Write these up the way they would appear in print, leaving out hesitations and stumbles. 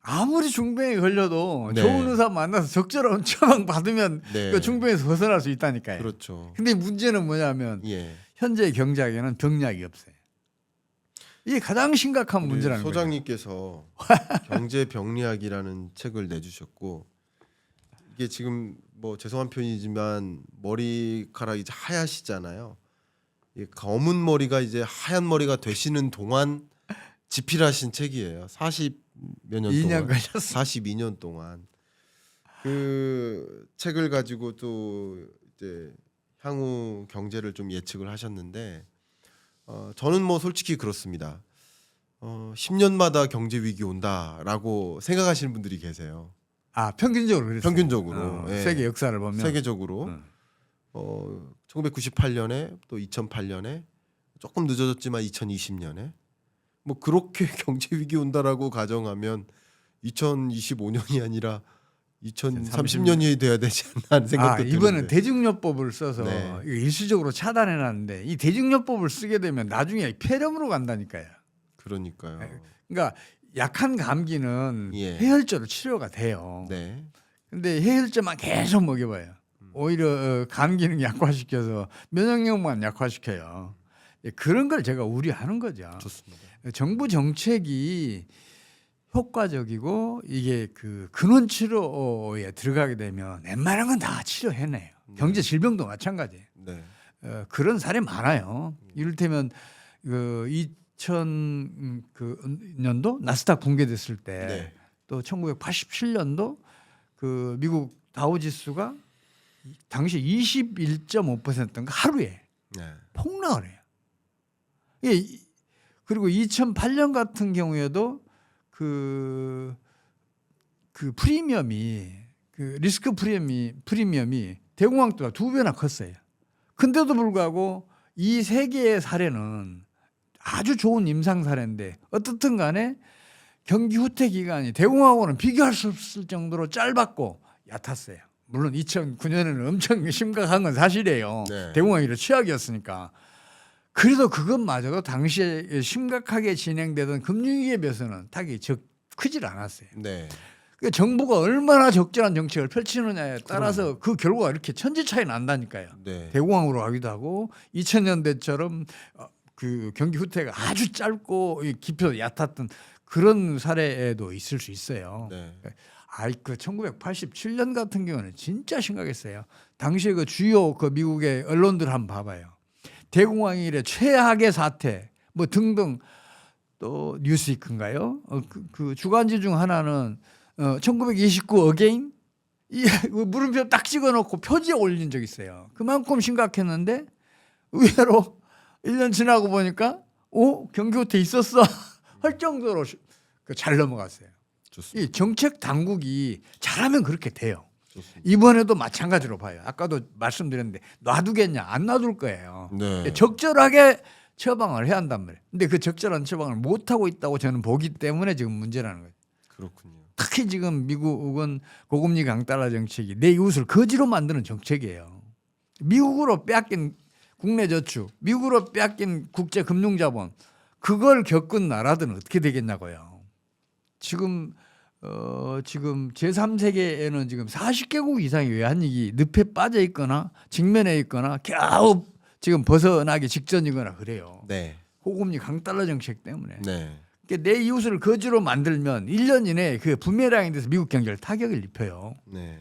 아무리 중병에 걸려도 네. 좋은 의사 만나서 적절한 처방 받으면 네. 그 중병에서 벗어날 수 있다니까요. 그렇죠. 근데 문제는 뭐냐면 예. 현재 경작에는 병약이 없어요. 이게 가장 심각한 우리 문제라는 거죠. 소장님께서 경제 병리학이라는 책을 내주셨고 이게 지금 뭐 죄송한 표현이지만 머리카락이 이제 하얗시잖아요. 이 검은 머리가 이제 하얀 머리가 되시는 동안 집필하신 책이에요. 40몇 년 2년 동안, 걸렸어요. 42년 동안 그 책을 가지고 또 이제 향후 경제를 좀 예측을 하셨는데 저는 뭐 솔직히 그렇습니다. 10년마다 경제 위기 온다라고 생각하시는 분들이 계세요. 아 평균적으로 그랬어요. 평균적으로 예. 세계 역사를 보면 세계적으로 1998년에 또 2008년에 조금 늦어졌지만 2020년에 뭐 그렇게 경제 위기 온다라고 가정하면 2025년이 아니라 2030년이 돼야 되지 않나 하는 생각도 드는데. 이번엔 대중요법을 써서 네. 이거 일시적으로 차단해 놨는데 이 대중요법을 쓰게 되면 나중에 폐렴으로 간다니까요. 그러니까요. 그러니까 약한 감기는 예. 해열제로 치료가 돼요. 네. 근데 해열제만 계속 먹여봐요. 오히려 간 기능 약화시켜서 면역력만 약화시켜요. 그런 걸 제가 우려하는 거죠. 좋습니다. 정부 정책이 효과적이고 이게 그 근원 치료에 들어가게 되면 웬만한 건 다 치료해내요. 경제 질병도 마찬가지예요. 네. 그런 사례 많아요. 이를테면 그 2000년도 나스닥 붕괴됐을 때 네. 또 1987년도 그 미국 다우지수가 당시 21.5%인가 하루에 네. 폭락을 해요. 예, 그리고 2008년 같은 경우에도 그 프리미엄이 그 리스크 프리미엄이 대공황보다 2배나 컸어요. 근데도 불구하고 이 세 개의 사례는 아주 좋은 임상 사례인데 어떻든 간에 경기 후퇴 기간이 대공황하고는 비교할 수 없을 정도로 짧았고 얕았어요. 물론 2009년에는 엄청 심각한 건 사실이에요. 네. 대공황이 최악이었으니까. 그래도 그것마저도 당시에 심각하게 진행되던 금융위기에 비해서는 타격이 크질 않았어요. 네. 그러니까 정부가 얼마나 적절한 정책을 펼치느냐에 따라서 그 결과가 이렇게 천지 차이 난다니까요. 네. 대공황으로 가기도 하고 2000년대처럼 그 경기 후퇴가 아주 짧고 깊이도 얕았던 그런 사례에도 있을 수 있어요. 네. 그 1987년 같은 경우는 진짜 심각했어요. 당시에 그 주요 그 미국의 언론들 한번 봐봐요. 대공황 이래 최악의 사태 뭐 등등 또 뉴스위크인가요? 그 주간지 중 하나는 1929 어게인 이 물음표 딱 찍어놓고 표지에 올린 적 있어요. 그만큼 심각했는데 의외로 1년 지나고 보니까 경기 후퇴 있었어 할 정도로 잘 넘어갔어요. 좋습니다. 이 정책 당국이 잘하면 그렇게 돼요. 좋습니다. 이번에도 마찬가지로 봐요. 아까도 말씀드렸는데 놔두겠냐? 안 놔둘 거예요. 네. 적절하게 처방을 해야 한단 말이에요. 근데 그 적절한 처방을 못 하고 있다고 저는 보기 때문에 지금 문제라는 거예요. 그렇군요. 특히 지금 미국은 고금리 강달러 정책이 내 이웃을 거지로 만드는 정책이에요. 미국으로 빼앗긴 국내 저축, 미국으로 빼앗긴 국제 금융 자본 그걸 겪은 나라들은 어떻게 되겠냐고요. 지금 제3세계에는 지금 40개국 이상이 외환위기 늪에 빠져 있거나 직면해 있거나 겨우 지금 벗어나기 직전이거나 그래요. 네. 고금리 강달러 정책 때문에. 네. 그러니까 내 이웃을 거지로 만들면 1년 이내에 그 부메랑이 돼서 미국 경제를 타격을 입혀요. 네.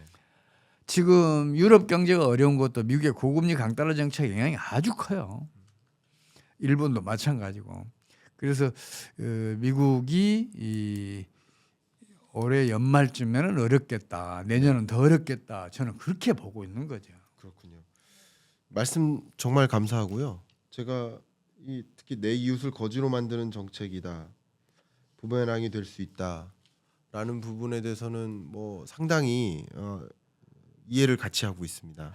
지금 유럽 경제가 어려운 것도 미국의 고금리 강달러 정책 영향이 아주 커요. 일본도 마찬가지고. 그래서 미국이 올해 연말쯤에는 어렵겠다. 내년은 더 어렵겠다. 저는 그렇게 보고 있는 거죠. 그렇군요. 말씀 정말 감사하고요. 제가 특히 내 이웃을 거지로 만드는 정책이다. 부메랑이 될 수 있다라는 부분에 대해서는 뭐 상당히 이해를 같이 하고 있습니다.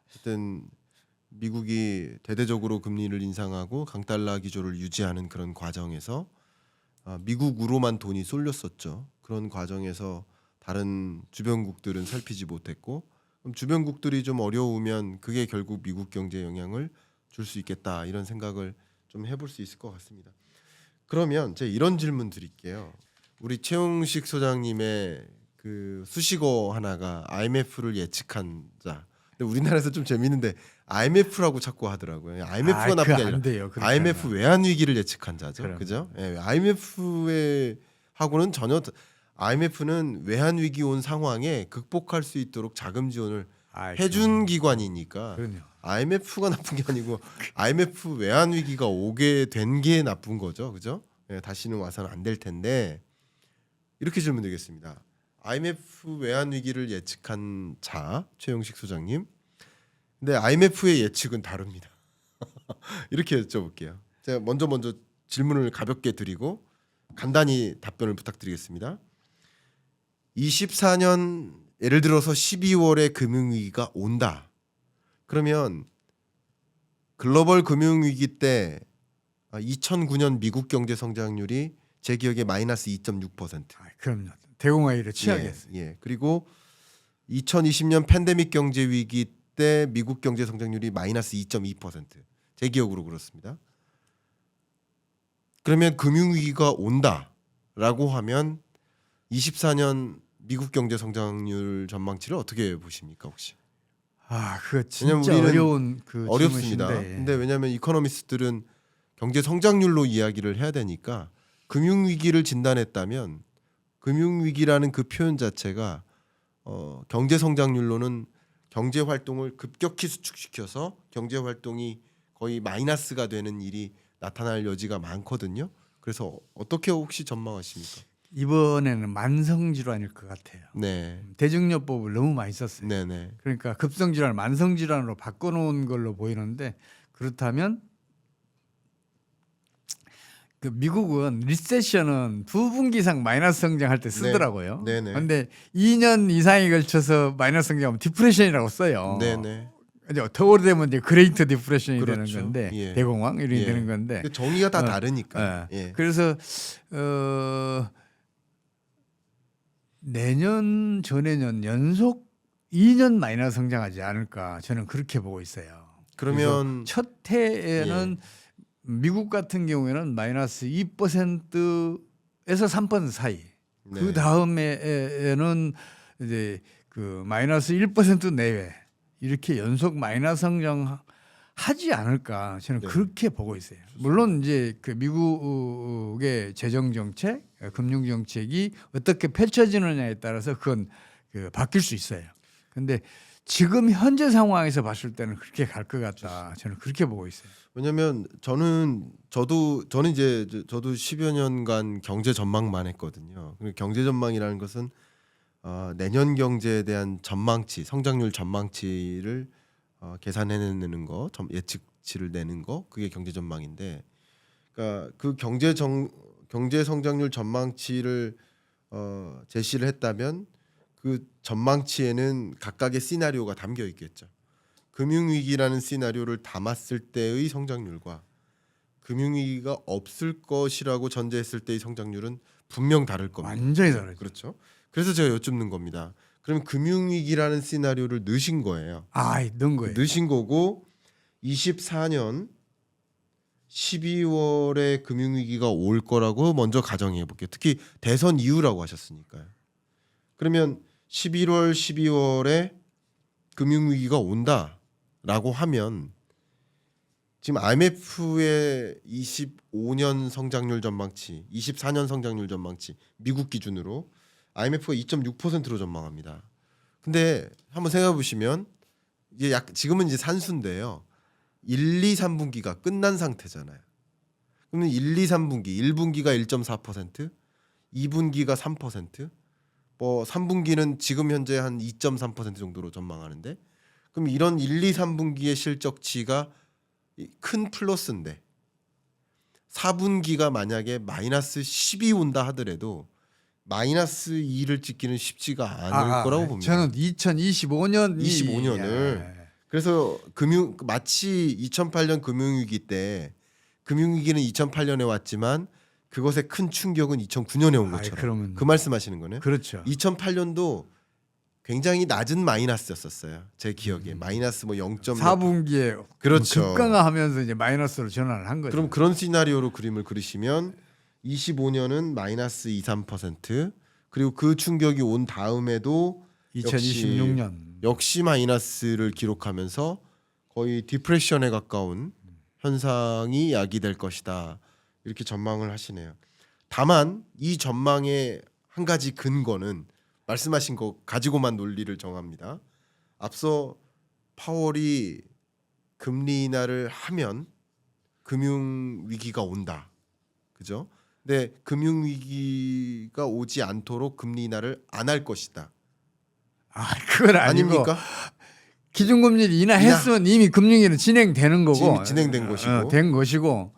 어쨌든 미국이 대대적으로 금리를 인상하고 강달러 기조를 유지하는 그런 과정에서 미국으로만 돈이 쏠렸었죠. 그런 과정에서 다른 주변국들은 살피지 못했고 그럼 주변국들이 좀 어려우면 그게 결국 미국 경제에 영향을 줄 수 있겠다 이런 생각을 좀 해볼 수 있을 것 같습니다. 그러면 제가 이런 질문 드릴게요. 우리 최용식 소장님의 그 수식어 하나가 IMF를 예측한 자. 근데 우리나라에서 좀 재밌는데 IMF라고 자꾸 하더라고요. IMF가 나쁜 게 아니라 돼요. 그렇게 IMF 하면. 외환 위기를 예측한 자죠. 그럼. 그죠? 예, IMF의 하고는 전혀 IMF는 외환 위기 온 상황에 극복할 수 있도록 자금 지원을 해준 기관이니까 그럼요. IMF가 나쁜 게 아니고 IMF 외환 위기가 오게 된 게 나쁜 거죠, 그죠? 예, 다시는 와서는 안 될 텐데 이렇게 질문드리겠습니다. IMF 외환 위기를 예측한 자 최용식 소장님, 근데 IMF의 예측은 다릅니다. 이렇게 여쭤볼게요. 제가 먼저 질문을 가볍게 드리고 간단히 답변을 부탁드리겠습니다. 24년 예를 들어서 12월에 금융위기가 온다. 그러면 글로벌 금융위기 때 2009년 미국 경제 성장률이 제 기억에 마이너스 2.6%. 그럼요. 대공황위를 취하겠어요. 예. 그리고 2020년 팬데믹 경제 위기 때 미국 경제 성장률이 마이너스 2.2%. 제 기억으로 그렇습니다. 그러면 금융위기가 온다라고 하면 24년 미국 경제 성장률 전망치를 어떻게 보십니까 혹시? 그거 왜냐면 진짜 우리는 어려운 그 어렵습니다. 질문인데. 근데 왜냐하면 이코노미스트들은 경제 성장률로 이야기를 해야 되니까 금융위기를 진단했다면 금융위기라는 그 표현 자체가 경제 성장률로는 경제 활동을 급격히 수축시켜서 경제 활동이 거의 마이너스가 되는 일이 나타날 여지가 많거든요. 그래서 어떻게 혹시 전망하십니까? 이번에는 만성 질환일 것 같아요. 네, 대증요법을 너무 많이 썼어요. 네. 그러니까 급성 질환을 만성 질환으로 바꿔놓은 걸로 보이는데, 그렇다면 그 미국은 리세션은 2분기 이상 마이너스 성장할 때 쓰더라고요. 네네. 그런데 2년 이상에 걸쳐서 마이너스 성장하면 디프레션이라고 써요. 네네. 이제 더 오래되면 이제 그레이트 디프레션이 그렇죠. 되는 건데, 예. 대공황 이렇게 예. 되는 건데. 그 정의가 다 다르니까. 예. 그래서 내년 저내년 연속 2년 마이너스 성장하지 않을까, 저는 그렇게 보고 있어요. 그러면 첫 해에는 미국 같은 경우에는 마이너스 2%에서 3% 사이. 네. 그 다음에는 이제 그 마이너스 1% 내외 이렇게 연속 마이너스 성장하지 않을까, 저는 네. 그렇게 보고 있어요. 물론 이제 그 미국의 재정 정책, 금융 정책이 어떻게 펼쳐지느냐에 따라서 그건 그 바뀔 수 있어요. 근데 지금 현재 상황에서 봤을 때는 그렇게 갈 것 같다, 저는 그렇게 보고 있어요. 왜냐면 저는 이제 저도 10여 년간 경제 전망만 했거든요. 그리고 경제 전망이라는 것은 내년 경제에 대한 전망치, 성장률 전망치를 계산해내는 거, 예측치를 내는 거, 그게 경제 전망인데, 그러니까 그 경제 성장률 전망치를 제시를 했다면 그 전망치에는 각각의 시나리오가 담겨 있겠죠. 금융위기라는 시나리오를 담았을 때의 성장률과 금융위기가 없을 것이라고 전제했을 때의 성장률은 분명 다를 겁니다. 완전히 다르죠. 그렇죠. 그래서 제가 여쭙는 겁니다. 그럼 금융위기라는 시나리오를 넣으신 거예요. 넣은 거예요. 넣으신 거고 24년 12월에 금융위기가 올 거라고 먼저 가정해 볼게요. 특히 대선 이후라고 하셨으니까요. 그러면 11월, 12월에 금융위기가 온다라고 하면 지금 IMF의 25년 성장률 전망치, 24년 성장률 전망치 미국 기준으로 IMF가 2.6%로 전망합니다. 근데 한번 생각해 보시면 이게 지금은 이제 산수인데요. 1, 2, 3분기가 끝난 상태잖아요. 그러면 1, 2, 3분기, 1분기가 1.4%, 2분기가 3%, 뭐 3분기는 지금 현재 한 2.3% 정도로 전망하는데, 그럼 이런 1, 2, 3분기의 실적치가 큰 플러스인데 4분기가 만약에 마이너스 10이 온다 하더라도 마이너스 2를 찍기는 쉽지가 않을 거라고 봅니다. 저는 2025년을 25년을. 그래서 마치 2008년 금융위기 때 금융위기는 2008년에 왔지만 그것의 큰 충격은 2009년에 온 것처럼. 그러면 그 말씀하시는 거네요. 그렇죠. 2008년도 굉장히 낮은 마이너스였었어요. 제 기억에 마이너스 뭐 0. 4분기에 그렇죠. 급강하하면서 이제 마이너스로 전환을 한 거죠. 그럼 그런 시나리오로 그림을 그리시면 25년은 마이너스 2, 3%. 그리고 그 충격이 온 다음에도 2026년 역시 마이너스를 기록하면서 거의 디프레션에 가까운 현상이 야기될 것이다. 이렇게 전망을 하시네요. 다만 이 전망의 한 가지 근거는 말씀하신 거 가지고만 논리를 정합니다. 앞서 파월이 금리 인하를 하면 금융 위기가 온다. 그죠? 근데 금융 위기가 오지 않도록 금리 인하를 안 할 것이다. 그건 아니고 아닙니까? 기준금리를 인하했으면 이미 금융위는 진행되는 거고 진행된 것이고. 된 것이고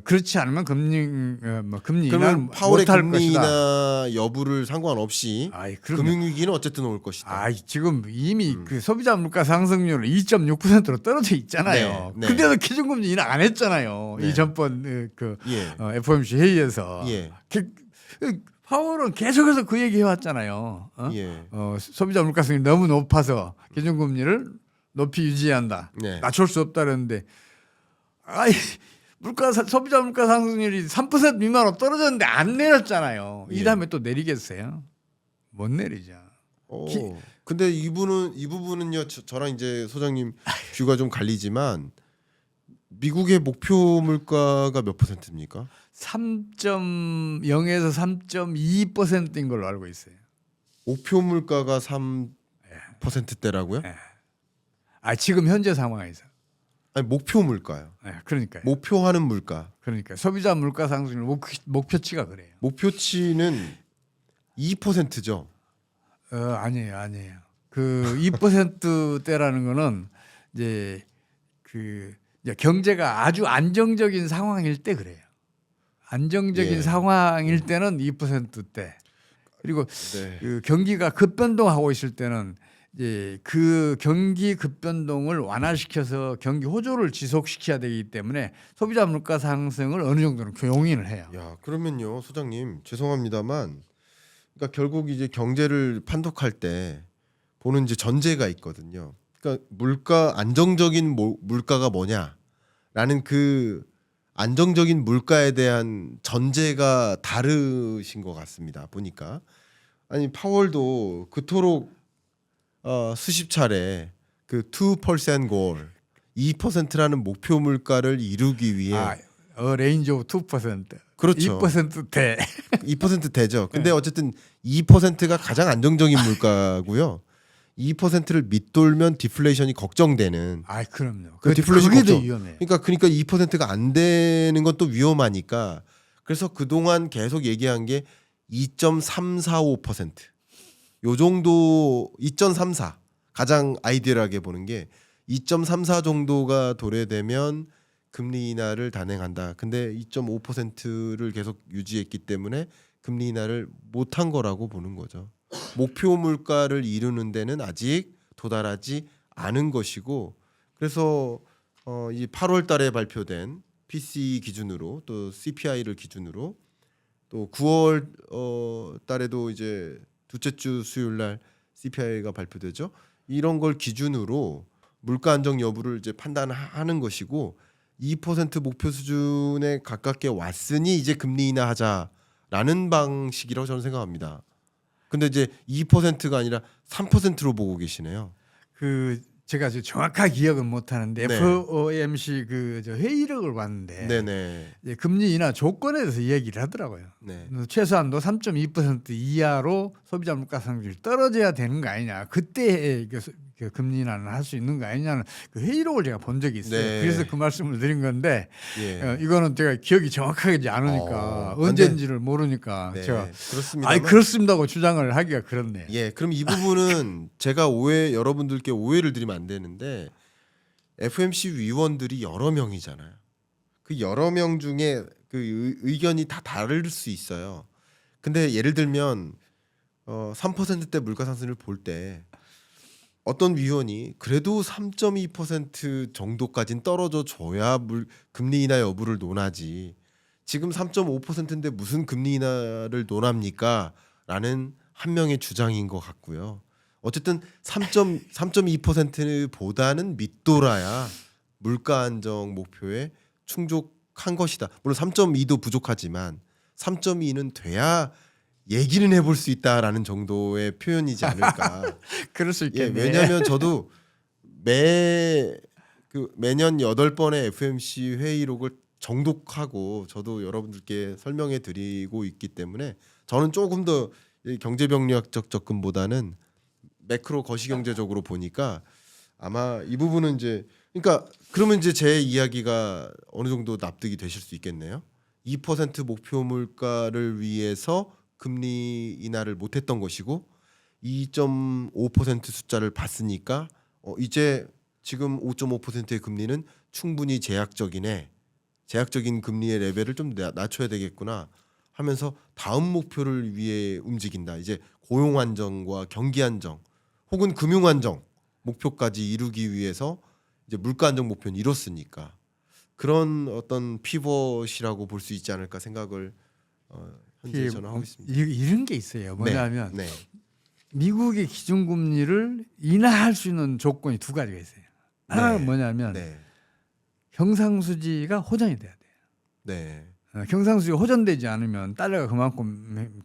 그렇지 않으면 금리 인하를 그러면 파월의 못할 금리 것이다. 인하 여부를 상관없이 그럼요. 금융 위기는 어쨌든 올 것이다. 지금 이미 그 소비자 물가 상승률은 2.6%로 떨어져 있잖아요. 네, 네. 근데도 기준금리 인하 안 했잖아요. 네. 이 전번 예. FOMC 회의에서 예. 파월은 계속해서 그 얘기 해왔잖아요. 예. 소비자 물가 상승률이 너무 높아서 기준금리를 높이 유지한다. 네. 낮출 수 없다는데 소비자 물가 상승률이 3% 미만으로 떨어졌는데 안 내렸잖아요. 예. 이 다음에 또 내리겠어요? 못 내리죠. 근데 이 부분은요. 저랑 이제 소장님 뷰가 좀 갈리지만 미국의 목표 물가가 몇 %입니까? 3.0에서 3.2%인 걸로 알고 있어요. 목표 물가가 3%대라고요? 예. 지금 현재 상황에서. 아니 목표 물가요. 그러니까요. 목표하는 물가. 그러니까 소비자 물가 상승률 목표치가 그래요. 목표치는 2%죠. 아니에요. 그 2%대라는 거는 이제 이제 경제가 아주 안정적인 상황일 때 그래요. 안정적인 예. 상황일 때는 2%대. 그리고 네. 그 경기가 급변동하고 있을 때는 이제 그 경기 급변동을 완화시켜서 경기 호조를 지속시켜야 되기 때문에 소비자 물가 상승을 어느 정도는 용인을 해요. 야, 그러면요, 소장님 죄송합니다만, 그러니까 결국 이제 경제를 판독할 때 보는 이제 전제가 있거든요. 그러니까 안정적인 물가가 뭐냐라는 그 안정적인 물가에 대한 전제가 다르신 것 같습니다. 보니까 아니 파월도 그토록 수십 차례 그 2% goal 2%라는 목표 물가를 이루기 위해 레인지 오브 2%. 그렇죠. 2%대. 2%대죠. 근데 어쨌든 2%가 가장 안정적인 물가고요. 2%를 밑돌면 디플레이션이 걱정되는. 그럼요. 그 디플레이션 그게 더 걱정. 위험해요. 그러니까 2%가 안 되는 건 또 위험하니까. 그래서 그동안 계속 얘기한 게 2.345%. 요 정도 2.34 가장 아이디얼하게 보는 게 2.34 정도가 도래되면 금리 인하를 단행한다. 근데 2.5%를 계속 유지했기 때문에 금리 인하를 못한 거라고 보는 거죠. 목표 물가를 이루는 데는 아직 도달하지 않은 것이고, 그래서 이 8월 달에 발표된 PCE 기준으로 또 CPI를 기준으로 또 9월 달에도 이제 둘째 주 수요일 날 CPI가 발표되죠. 이런 걸 기준으로 물가 안정 여부를 이제 판단하는 것이고, 2% 목표 수준에 가깝게 왔으니 이제 금리 인하하자라는 방식이라고 저는 생각합니다. 근데 이제 2%가 아니라 3%로 보고 계시네요. 제가 정확하게 기억은 못 하는데 네. FOMC 회의록을 봤는데 네네. 이제 금리 인하 조건에 대해서 얘기를 하더라고요. 네. 최소한도 3.2% 이하로 소비자 물가 상승률이 떨어져야 되는 거 아니냐. 그때 그 금리 인하는 할 수 있는 거 아니냐는 그 회의록을 제가 본 적이 있어요. 네. 그래서 그 말씀을 드린 건데 예. 이거는 제가 기억이 정확하지 않으니까 언제인지를 모르니까 네. 제가 그렇습니다. 그렇습니다고 주장을 하기가 그렇네. 예. 그럼 이 부분은 제가 여러분들께 오해를 드리면 안 되는데 FOMC 위원들이 여러 명이잖아요. 그 여러 명 중에 그 의견이 다 다를 수 있어요. 근데 예를 들면 3%대 물가 상승을 볼 때 어떤 위원이 그래도 3.2% 정도까지는 떨어져 줘야 금리 인하 여부를 논하지. 지금 3.5%인데 무슨 금리 인하를 논합니까? 라는 한 명의 주장인 것 같고요. 어쨌든 3.2%보다는 밑돌아야 물가 안정 목표에 충족한 것이다. 물론 3.2도 부족하지만 3.2는 돼야 얘기는 해볼 수 있다라는 정도의 표현이지 않을까. 그럴 수 예, 있겠네. 왜냐하면 저도 매년 8번의 FMC 회의록을 정독하고 저도 여러분들께 설명해 드리고 있기 때문에 저는 조금 더 경제병리학적 접근보다는 매크로 거시경제적으로 보니까 아마 이 부분은 이제 그러니까 그러면 이제 제 이야기가 어느 정도 납득이 되실 수 있겠네요. 2% 목표 물가를 위해서 금리 인하를 못했던 것이고 2.5% 숫자를 봤으니까 이제 지금 5.5%의 금리는 충분히 제약적인 금리의 레벨을 좀 낮춰야 되겠구나 하면서 다음 목표를 위해 움직인다. 이제 고용 안정과 경기 안정 혹은 금융 안정 목표까지 이루기 위해서 이제 물가 안정 목표는 이뤘으니까 그런 어떤 피벗이라고 볼 수 있지 않을까 생각을 현재 저는 하고 있습니다. 이런 게 있어요. 뭐냐면 네. 미국의 기준금리를 인하할 수 있는 조건이 두 가지가 있어요. 하나는 뭐냐면 네. 경상수지가 호전이 돼야 돼요. 네. 경상수지가 호전되지 않으면 달러가 그만큼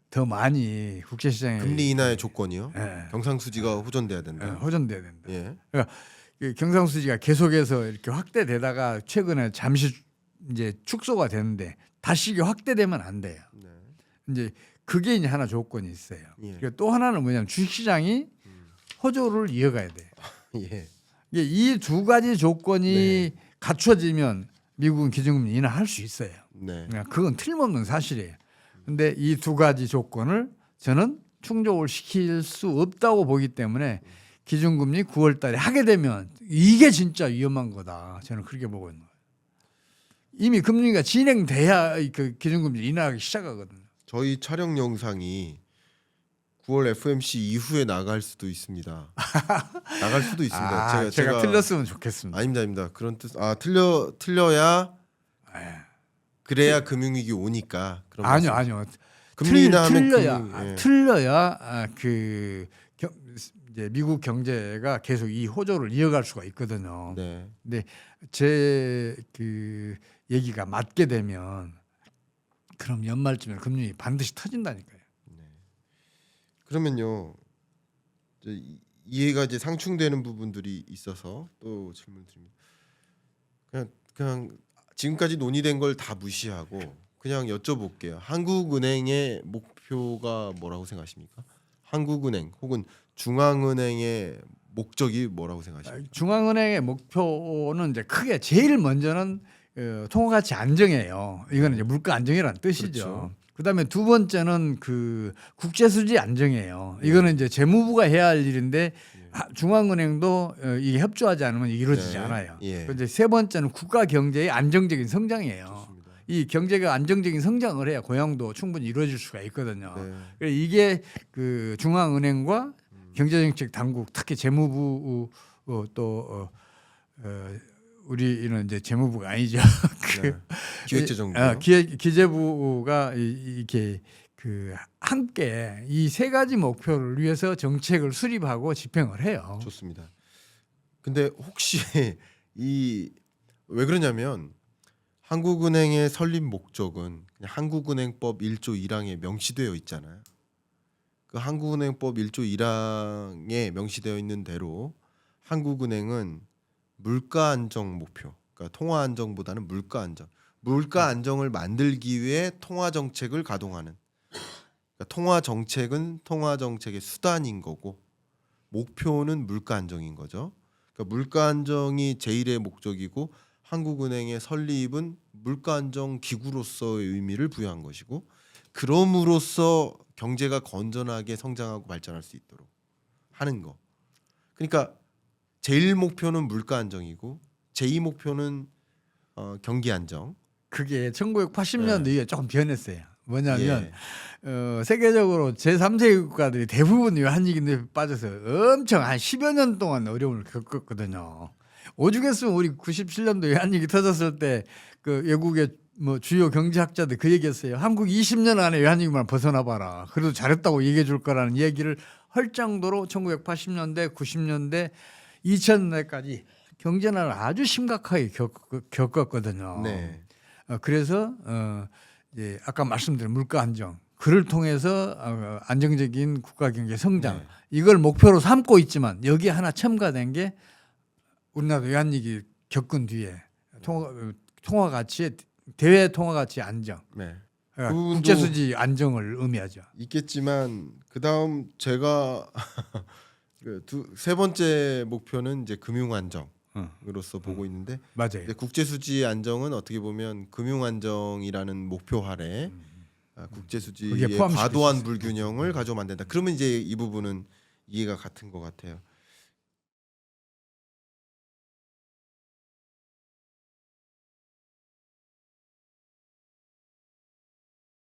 더 많이 국제시장에 금리 인하의 조건이요. 예. 경상수지가 호전돼야 된다. 호전돼야 된다. 예. 그러니까 그 경상수지가 계속해서 이렇게 확대되다가 최근에 잠시 이제 축소가 되는데 다시 이게 확대되면 안 돼요. 네. 이제 그게 이제 하나 조건이 있어요. 예. 그리고 또 하나는 뭐냐면 주식시장이 호조를 이어가야 돼요. 예. 이 두 가지 조건이 네. 갖춰지면 미국은 기준금리 인하할 수 있어요. 네. 그건 틀림없는 사실이에요. 근데 이 두 가지 조건을 저는 충족을 시킬 수 없다고 보기 때문에 기준금리 9월 달에 하게 되면 이게 진짜 위험한 거다. 저는 그렇게 보고 있는 거예요. 이미 금리가 진행돼야 그 기준금리 인하하기 시작하거든요. 저희 촬영 영상이 9월 FMC 이후에 나갈 수도 있습니다. 나갈 수도 있습니다. 제가 틀렸으면 좋겠습니다. 아닙니다. 그런 뜻. 틀려야 그래야 금융위기 오니까. 그런 아니요, 말씀. 아니요. 금리 인하하면 틀려야 틀려야 이제 미국 경제가 계속 이 호조를 이어갈 수가 있거든요. 네. 근데 제 그 얘기가 맞게 되면 그럼 연말쯤에 금리 반드시 터진다니까요. 그러면요. 이해가 이제 상충되는 부분들이 있어서 또 질문 드립니다. 그냥 지금까지 논의된 걸 다 무시하고 그냥 여쭤볼게요. 한국은행의 목표가 뭐라고 생각하십니까? 한국은행 혹은 중앙은행의 목적이 뭐라고 생각하십니까? 중앙은행의 목표는 이제 크게 제일 먼저는 통화가치 안정이에요. 이거는 이제 물가 안정이라는 뜻이죠. 그렇죠. 그다음에 두 번째는 그 국제수지 안정이에요. 이거는 이제 재무부가 해야 할 일인데 중앙은행도 이게 협조하지 않으면 이루어지지 네. 않아요. 예. 이제 세 번째는 국가 경제의 안정적인 성장이에요. 좋습니다. 이 경제가 안정적인 성장을 해야 고용도 충분히 이루어질 수가 있거든요. 네. 그래서 이게 그 중앙은행과 경제정책 당국, 특히 재무부 우리는 이제 재무부가 아니죠. 네. 기획재정부. 기재부가 이렇게 그 함께 이 세 가지 목표를 위해서 정책을 수립하고 집행을 해요. 좋습니다. 근데 혹시 왜 그러냐면 한국은행의 설립 목적은 그냥 한국은행법 1조 1항에 명시되어 있잖아요. 그 한국은행법 1조 1항에 명시되어 있는 대로 한국은행은 물가 안정 목표, 그러니까 통화 안정보다는 물가 안정. 물가 안정을 만들기 위해 통화 정책을 가동하는. 그러니까 통화 정책은 통화 정책의 수단인 거고 목표는 물가 안정인 거죠. 그러니까 물가 안정이 제1의 목적이고 한국은행의 설립은 물가 안정 기구로서의 의미를 부여한 것이고 그럼으로써 경제가 건전하게 성장하고 발전할 수 있도록 하는 거. 그러니까 제1 목표는 물가 안정이고 제2 목표는 경기 안정. 그게 1980년도 이게 조금 변했어요. 뭐냐면 예. 세계적으로 제3세계 국가들이 대부분 외환위기에 빠져서 엄청 한 10여 년 동안 어려움을 겪었거든요. 오죽했으면 우리 97년도 외환위기 터졌을 때 그 외국의 뭐 주요 경제학자들 그 얘기했어요. 한국 20년 안에 외환위기만 벗어나 봐라. 그래도 잘했다고 얘기해 줄 거라는 얘기를 할 정도로 1980년대, 90년대, 2000년대까지 경제난을 아주 심각하게 겪었거든요. 네. 그래서 이제 아까 말씀드린 물가 안정, 그를 통해서 안정적인 국가 경제 성장 네. 이걸 목표로 삼고 있지만 여기에 하나 첨가된 게 우리나라 외환위기 겪은 뒤에 통화 가치의 대외 통화 가치 안정, 네. 그러니까 그 부분도 국제 수지 안정을 의미하죠. 있겠지만 그다음 제가 세 번째 목표는 이제 금융 안정으로서 보고 있는데 맞아요. 이제 국제 수지 안정은 어떻게 보면 금융 안정이라는 목표 아래 국제 수지의 거기에 포함시킬 수 과도한 있어요. 불균형을 가져오면 안 된다. 그러면 이제 이 부분은 이해가 같은 것 같아요.